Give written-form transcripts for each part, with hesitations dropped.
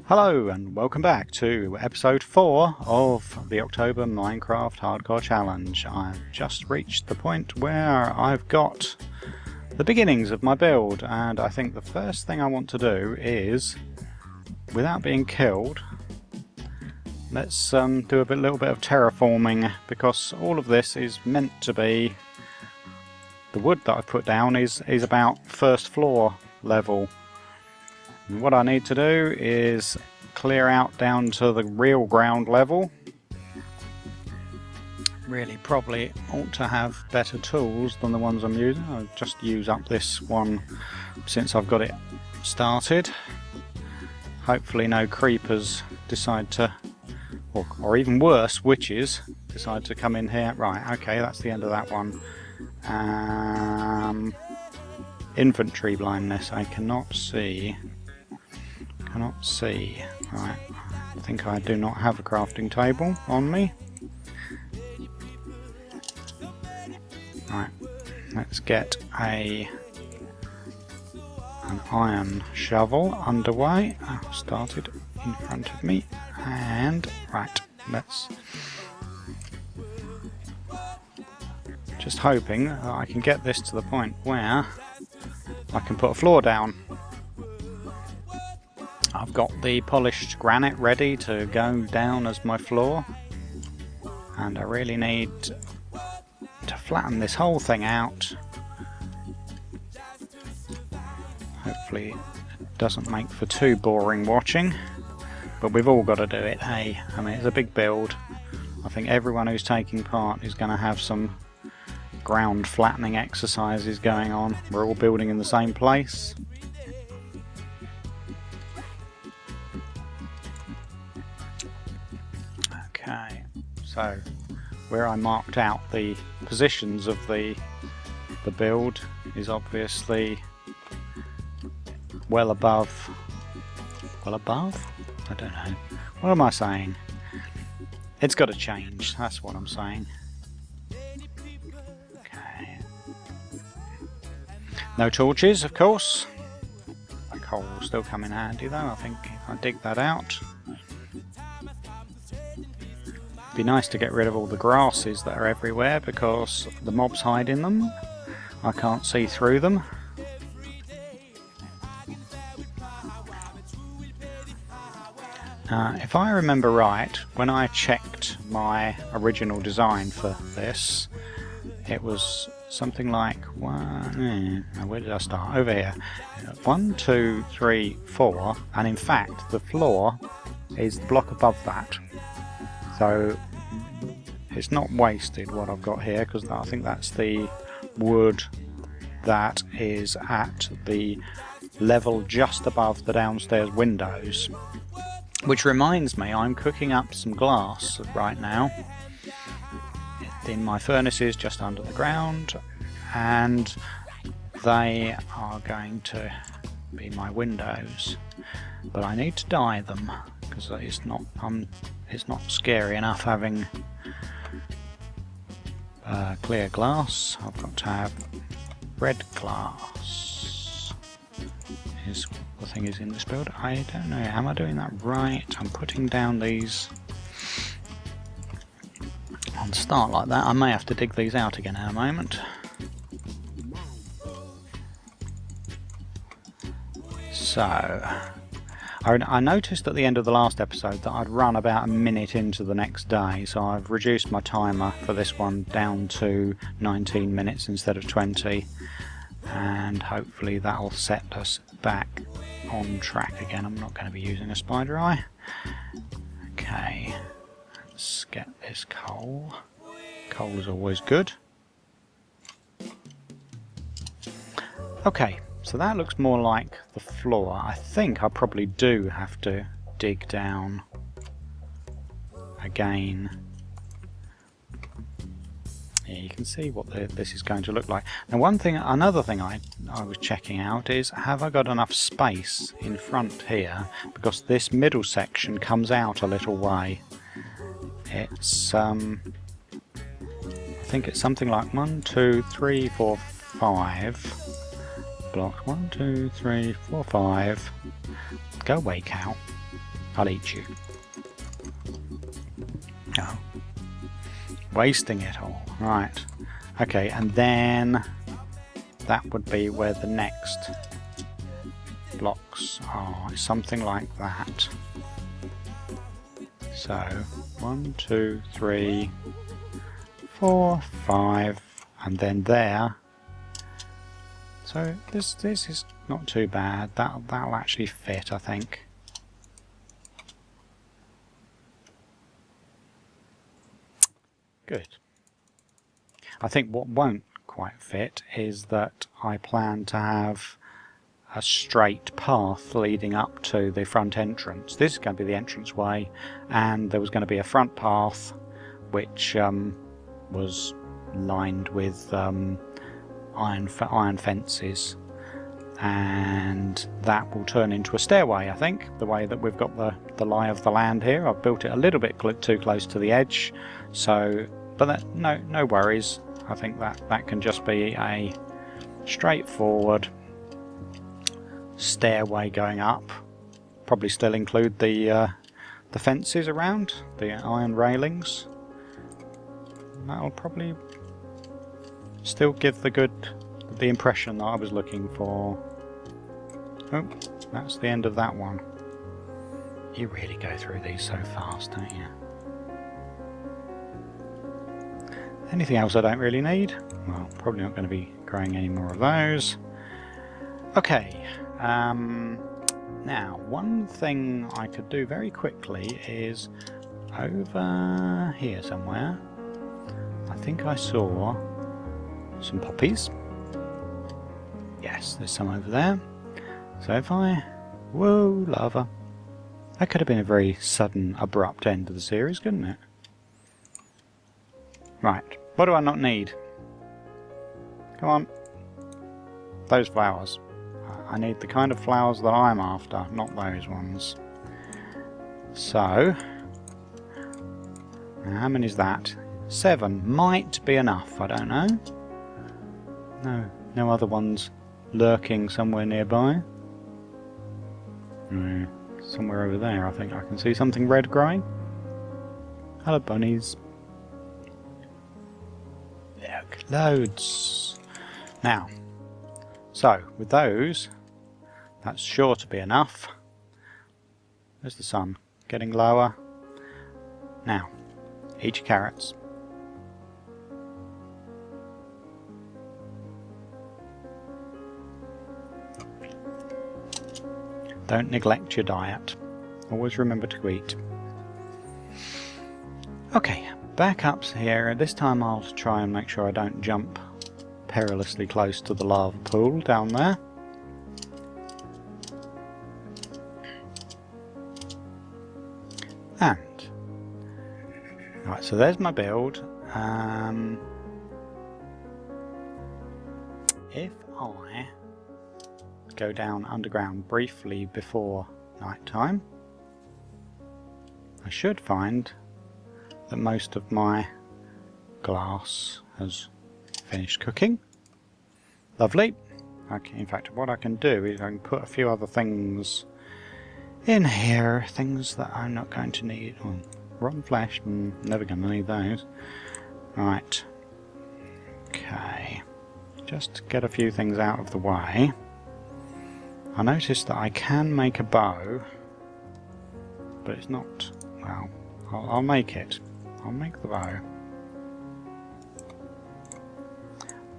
Hello and welcome back to episode 4 of the October Minecraft Hardcore Challenge. I've just reached the point where I've got the beginnings of my build, and I think the first thing I want to do is, without being killed, let's do a little bit of terraforming, because all of this is meant to be, the wood that I've put down is about first floor level. And what I need to do is clear out down to the real ground level. Really probably ought to have better tools than the ones I'm using. I'll just use up this one since I've got it started. Hopefully no creepers decide to, or even worse, witches decide to come in here. Right, okay, that's the end of that one. Infantry blindness, I cannot see. Right, I think I do not have a crafting table on me. Right, let's get an iron shovel underway. Started in front of me, and right, let's just hoping that I can get this to the point where I can put a floor down. I've got the polished granite ready to go down as my floor, and I really need to flatten this whole thing out. Hopefully it doesn't make for too boring watching, but we've all got to do it, hey? I mean, it's a big build. I think everyone who's taking part is going to have some ground flattening exercises going on. We're all building in the same place. Okay, so where I marked out the positions of the build is obviously well above? I don't know. What am I saying? It's got to change, that's what I'm saying. Okay. No torches, of course. The coal will still come in handy though, I think, if I dig that out. Be nice to get rid of all the grasses that are everywhere because the mobs hide in them. I can't see through them. If I remember right, when I checked my original design for this, it was something like where did I start? Over here. 1, 2, 3, 4, and in fact the floor is the block above that. So it's not wasted what I've got here, because I think that's the wood that is at the level just above the downstairs windows. Which reminds me, I'm cooking up some glass right now in my furnaces just under the ground, and they are going to be my windows. But I need to dye them because it's not scary enough having clear glass. I've got to have red glass. Is what the thing is in this build. I don't know. Am I doing that right? I'm putting down these on start like that. I may have to dig these out again in a moment. So I noticed at the end of the last episode that I'd run about a minute into the next day, so I've reduced my timer for this one down to 19 minutes instead of 20, and hopefully that'll set us back on track again. I'm not going to be using a spider eye. Okay, let's get this coal. Coal is always good. Okay. So that looks more like the floor. I think I probably do have to dig down again. Yeah, you can see what this is going to look like. Now another thing I was checking out is, have I got enough space in front here? Because this middle section comes out a little way. It's I think it's something like 1, 2, 3, 4, 5 blocks. 1, 2, 3, 4, 5. Go away, cow. I'll eat you. Oh. Wasting it all. Right. Okay, and then that would be where the next blocks are. Something like that. So, 1, 2, 3, 4, 5, and then there. So this is not too bad. That'll actually fit, I think. Good. I think what won't quite fit is that I plan to have a straight path leading up to the front entrance. This is going to be the entrance way, and there was going to be a front path which was lined with iron fences, and that will turn into a stairway, I think, the way that we've got the lie of the land here. I've built it a little bit too close to the edge, so but no worries. I think that can just be a straightforward stairway going up. Probably still include the fences around, the iron railings. That'll probably still give the impression that I was looking for. Oh, that's the end of that one. You really go through these so fast, don't you? Anything else I don't really need? Well, probably not going to be growing any more of those. Okay, now one thing I could do very quickly is over here somewhere. I think I saw some poppies. Yes, there's some over there. So if I... Whoa, lava. That could have been a very sudden, abrupt end to the series, couldn't it? Right, what do I not need? Come on. Those flowers. I need the kind of flowers that I'm after, not those ones. So, how many is that? 7 might be enough, I don't know. No other ones lurking somewhere nearby. No, somewhere over there I think I can see something red growing. Hello bunnies. Look, loads. Now, so with those, that's sure to be enough. There's the sun getting lower. Now, eat your carrots. Don't neglect your diet. Always remember to eat. Okay, back up here. This time I'll try and make sure I don't jump perilously close to the lava pool down there. And right, so there's my build. If I go down underground briefly before night time, I should find that most of my glass has finished cooking. Lovely. Okay, in fact, what I can do is I can put a few other things in here, things that I'm not going to need. Oh, rotten flesh, never going to need those. Right. Okay. Just to get a few things out of the way. I noticed that I can make a bow, but it's not, well, I'll make it. I'll make the bow.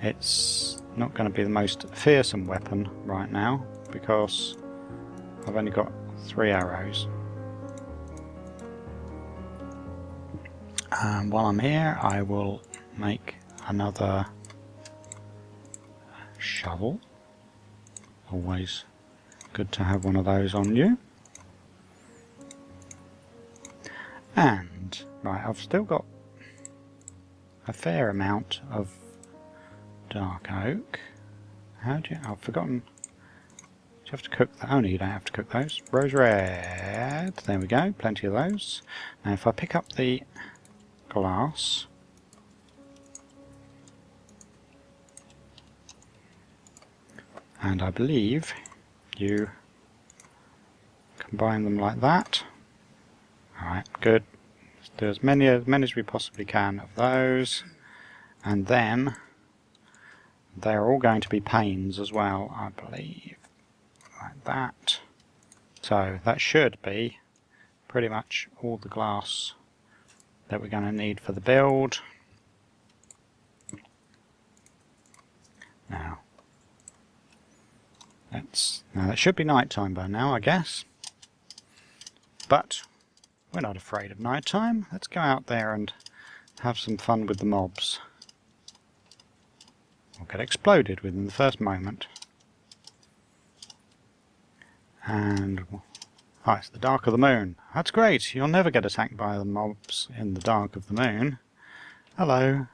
It's not going to be the most fearsome weapon right now, because I've only got 3 arrows. While I'm here, I will make another shovel. Always good to have one of those on you. And, right, I've still got a fair amount of dark oak. How do you... I've forgotten. Do you have to cook that? Oh no, you don't have to cook those. Rose red. There we go, plenty of those. Now if I pick up the glass, and I believe you combine them like that. Alright, good. Let's do as many as we possibly can of those. And then they're all going to be panes as well, I believe. Like that. So that should be pretty much all the glass that we're going to need for the build. Now it should be night time by now, I guess. But we're not afraid of night time. Let's go out there and have some fun with the mobs. We'll get exploded within the first moment. And oh, it's the dark of the moon. That's great. You'll never get attacked by the mobs in the dark of the moon. Hello.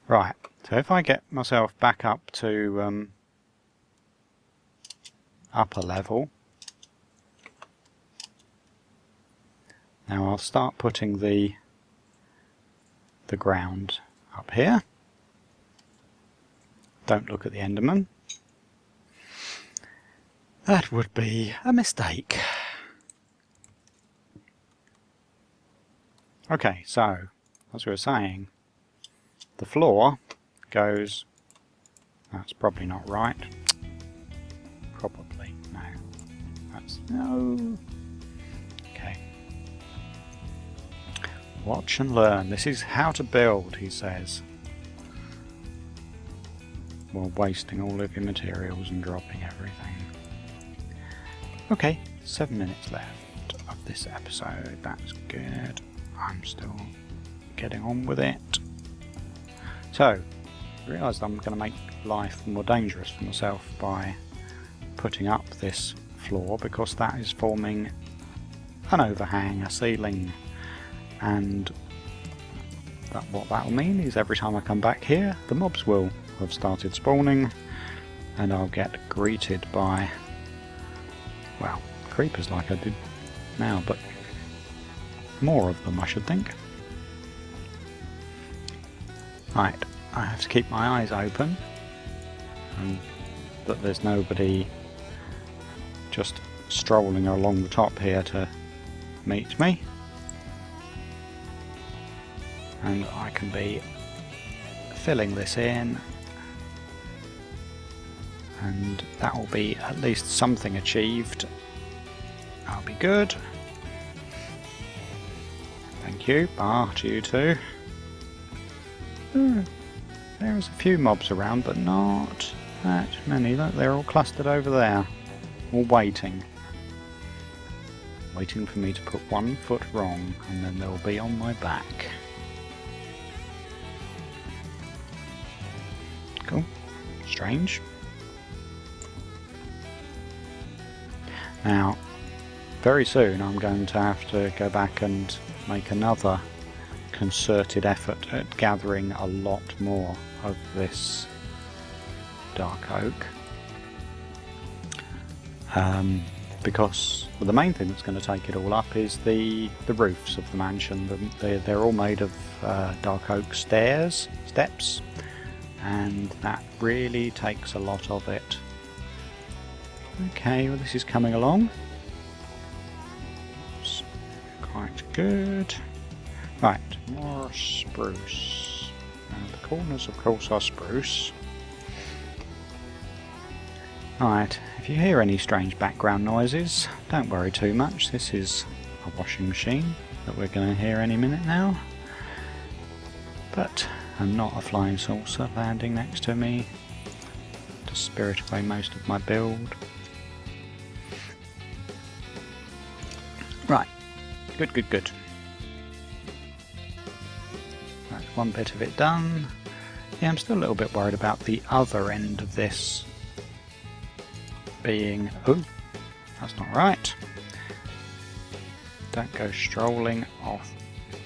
Right. So if I get myself back up to upper level, now I'll start putting the ground up here. Don't look at the Enderman. That would be a mistake. Okay, so as we were saying, the floor goes, that's probably not right. Probably, no. That's, no. Okay. Watch and learn. This is how to build, he says. While wasting all of your materials and dropping everything. Okay, 7 minutes left of this episode. That's good. I'm still getting on with it. So, I realised I'm going to make life more dangerous for myself by putting up this floor, because that is forming an overhang, a ceiling, and what that will mean is every time I come back here, the mobs will have started spawning, and I'll get greeted by, well, creepers like I did now, but more of them I should think. Right, I have to keep my eyes open, and that there's nobody just strolling along the top here to meet me, and I can be filling this in, and that will be at least something achieved. That'll be good. Thank you. Bar to you too. There's a few mobs around, but not that many. Look, they're all clustered over there, all waiting for me to put 1 foot wrong, and then they'll be on my back. Cool. Strange. Now, very soon I'm going to have to go back and make another concerted effort at gathering a lot more of this dark oak, because the main thing that's going to take it all up is the roofs of the mansion. They're all made of dark oak steps, and that really takes a lot of it. Okay, well, this is coming along. It's quite good. Right, more spruce. Now the corners of course are spruce. Right, if you hear any strange background noises, don't worry too much. This is a washing machine that we're going to hear any minute now. But and not a flying saucer landing next to me to spirit away most of my build. Right, good. That's one bit of it done. Yeah, I'm still a little bit worried about the other end of this being... Oh, that's not right. Don't go strolling off.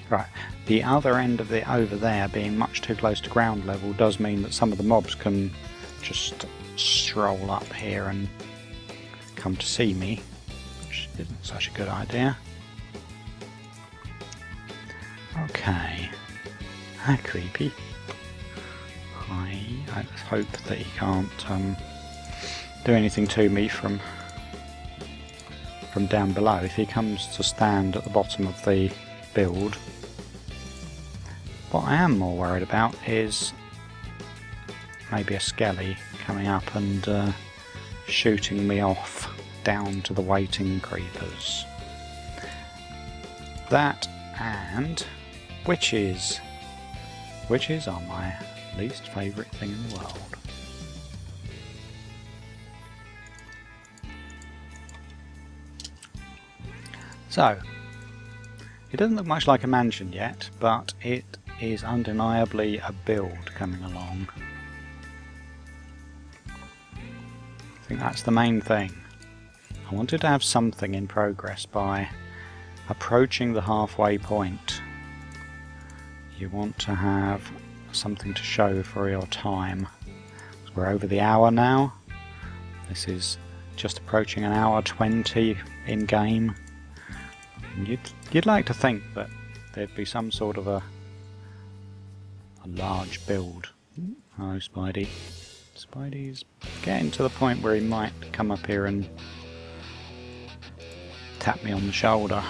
Right, the other end of it over there being much too close to ground level does mean that some of the mobs can just stroll up here and come to see me, which isn't such a good idea. Okay. Creepy. I hope that he can't do anything to me from from down below, if he comes to stand at the bottom of the build, what I am more worried about is maybe a skelly coming up and shooting me off down to the waiting creepers. That and witches. Witches are my least favourite thing in the world. So, it doesn't look much like a mansion yet, but it is undeniably a build coming along. I think that's the main thing. I wanted to have something in progress by approaching the halfway point. You want to have something to show for your time. We're over the hour now. This is just approaching an hour 20 in game. You'd like to think that there'd be some sort of a large build. Oh, Spidey. Spidey's getting to the point where he might come up here and tap me on the shoulder.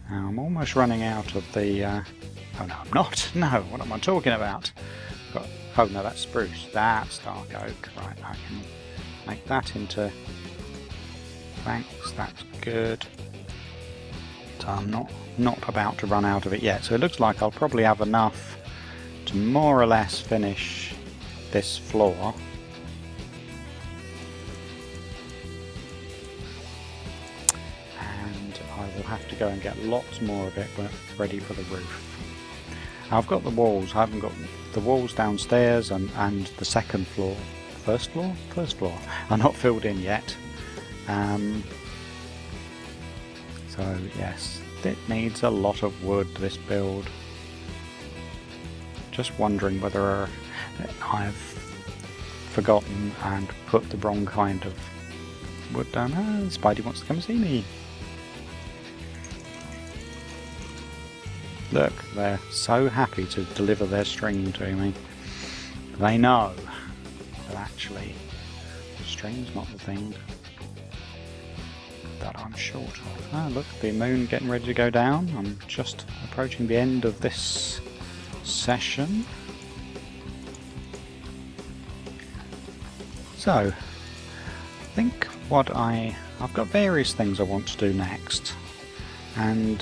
Now, I'm almost running out of the... oh no, I'm not! No, what am I talking about? Oh no, that's spruce. That's dark oak. Right, I can make that into planks. That's good. So I'm not about to run out of it yet. So it looks like I'll probably have enough to more or less finish this floor. And I will have to go and get lots more of it ready for the roof. I've got the walls. I haven't got the walls downstairs and the second floor. First floor? First floor. Are not filled in yet. So yes, it needs a lot of wood, this build. Just wondering whether I've forgotten and put the wrong kind of wood down. Ah, Spidey wants to come see me. Look, they're so happy to deliver their string to me. They know that actually the string's not the thing that I'm short of. Ah, look, the moon getting ready to go down. I'm just approaching the end of this session. So, I think what I've got various things I want to do next, and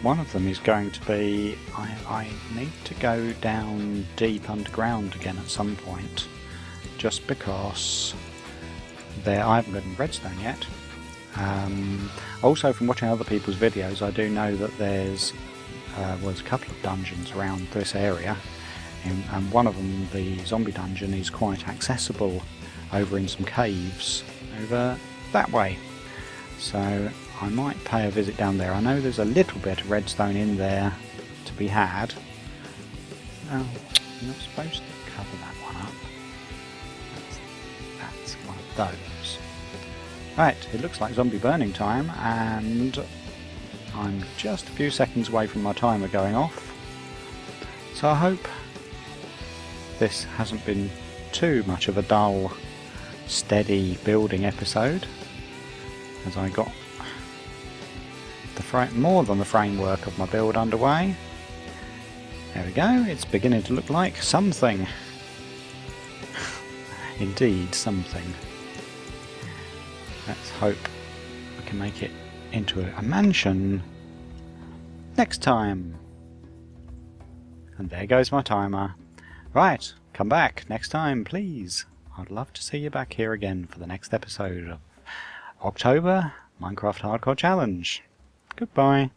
one of them is going to be I need to go down deep underground again at some point, just because I haven't got any redstone yet. Also, from watching other people's videos, I do know that there's a couple of dungeons around this area, and one of them, the zombie dungeon, is quite accessible over in some caves over that way. So I might pay a visit down there. I know there's a little bit of redstone in there to be had. Oh, I'm not supposed to cover that one up. That's one of those. Right, it looks like zombie burning time, and I'm just a few seconds away from my timer going off. So I hope this hasn't been too much of a dull, steady building episode, as I got more than the framework of my build underway. There we go, it's beginning to look like something. Indeed, something. Let's hope we can make it into a mansion next time. And there goes my timer. Right, come back next time, please. I'd love to see you back here again for the next episode of October Minecraft Hardcore Challenge. Goodbye.